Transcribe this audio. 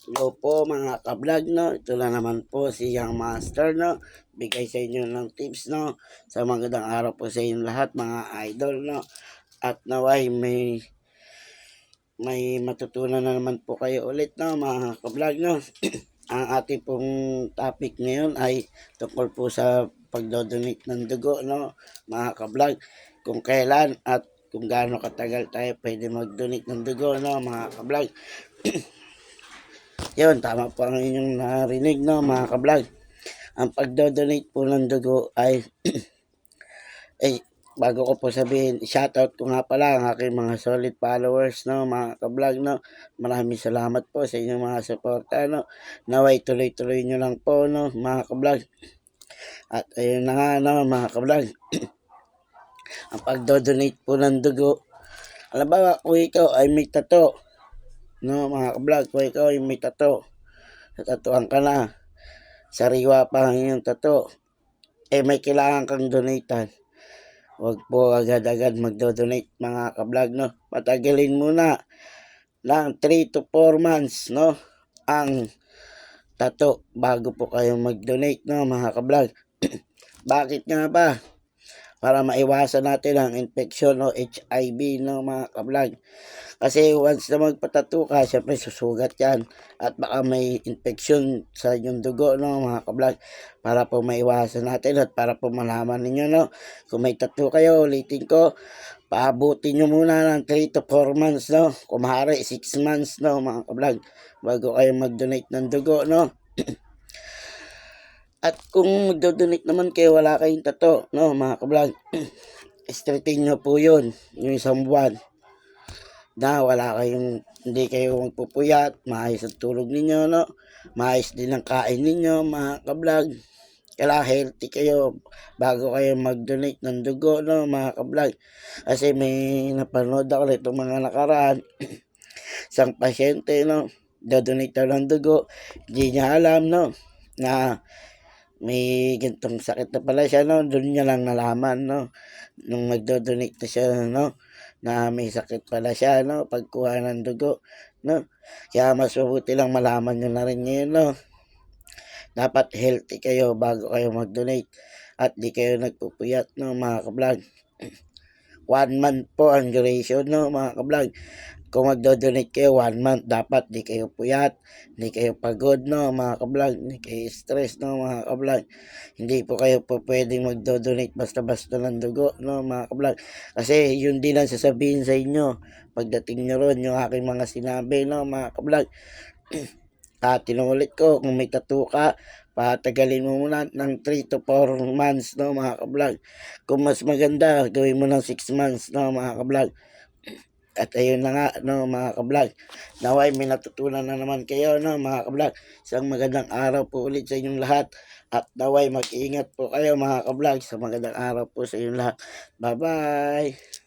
Hello po mga ka-vlog, no? Ito na naman po si Young Master, no? Bigay sa inyo ng tips, no? Sa magandang araw po sa inyo lahat mga idol, no? At naway may matutunan na naman po kayo ulit, no? Mga ka-vlog, no? Ang ating pong topic ngayon ay tungkol po sa pagdodonate ng dugo, no? Mga ka-vlog, kung kailan at kung gaano katagal tayo pwede mag-donate ng dugo, no? Mga ka-vlog. Yun, tama po ang inyong narinig, no, mga ka-vlog. Ang pagdodonate po ng dugo ay, bago ko po sabihin, shoutout ko nga pala ang aking mga solid followers, no, mga ka-vlog, no. Maraming salamat po sa inyong mga suporta, no. Naway tuloy-tuloy nyo lang po, no, mga ka-vlog. At ayun na nga, no, mga ka-vlog. Ang pagdodonate po ng dugo, alam ba, kung ikaw ay may tato, no, mga ka-vlog, kung ikaw ay may tato, natatuan ka na, sariwa pa ang iyong tato, may kailangan kang donatan, huwag po agad-agad magdo-donate mga ka-vlog, no. Patagalin muna ng 3 to 4 months, no, ang tato bago po kayo mag-donate, no, mga ka-vlog. Bakit nga ba? Para maiwasan natin ang infection o HIV, no, mga ka-vlog. Kasi once na magpatato ka, syempre susugat yan at baka may infection sa inyong dugo, no, mga ka-vlog. Para po maiwasan natin at para po malaman ninyo, no, kung may tattoo kayo, ulitin ko, paabutin nyo muna ng 3 to 4 months, no, kumahari 6 months, no, mga ka-vlog, bago kayo mag-donate ng dugo, no. At kung magdo-donate naman kayo, wala kayong tattoo, no, mga ka-vlog, straighten nyo po yun, yung isang buwan, na wala kayong, hindi kayo magpupuyat, maayos ang tulog ninyo, no, maayos din ang kain ninyo, mga ka-vlog. Kailangan healthy kayo bago kayo mag-donate ng dugo, no, mga ka-vlog. Kasi may napanood ako nitong mga nakaraan, isang pasyente, no, dodonate daw ng dugo, hindi niya alam, no, na may gantong sakit na pala siya, no, doon niya lang nalaman, no, nung magdodonate na siya, no, na may sakit pala siya, no, pagkuha ng dugo, no. Kaya mas mabuti lang malaman nyo na rin ngayon, no. Dapat healthy kayo bago kayo mag-donate at di kayo nagpupuyat, no, mga ka-vlog. 1 month po ang duration, no, mga ka-vlog. Kung magdo-donate kayo 1 month, dapat di kayo puyat, di kayo pagod, no, mga ka-vlog, di kayo stress, no, mga ka-vlog. Hindi po kayo po pwedeng magdo-donate basta-basta ng dugo, no, mga ka-vlog. Kasi yun din ang sasabihin sa inyo pagdating nyo ron, yung aking mga sinabi, no, mga ka-vlog. Tinulit ko, kung may tattoo ka, patagalin mo muna ng 3 to 4 months, no, mga ka-vlog. Kung mas maganda, gawin mo ng 6 months, no, mga ka-vlog. At ayun na nga, no, mga ka-vlog. Naway may natutunan na naman kayo, no, mga ka-vlog. Isang magandang araw po ulit sa inyong lahat. At naway mag-iingat po kayo, mga ka-vlog. Sa magandang araw po sa inyong lahat. Bye-bye!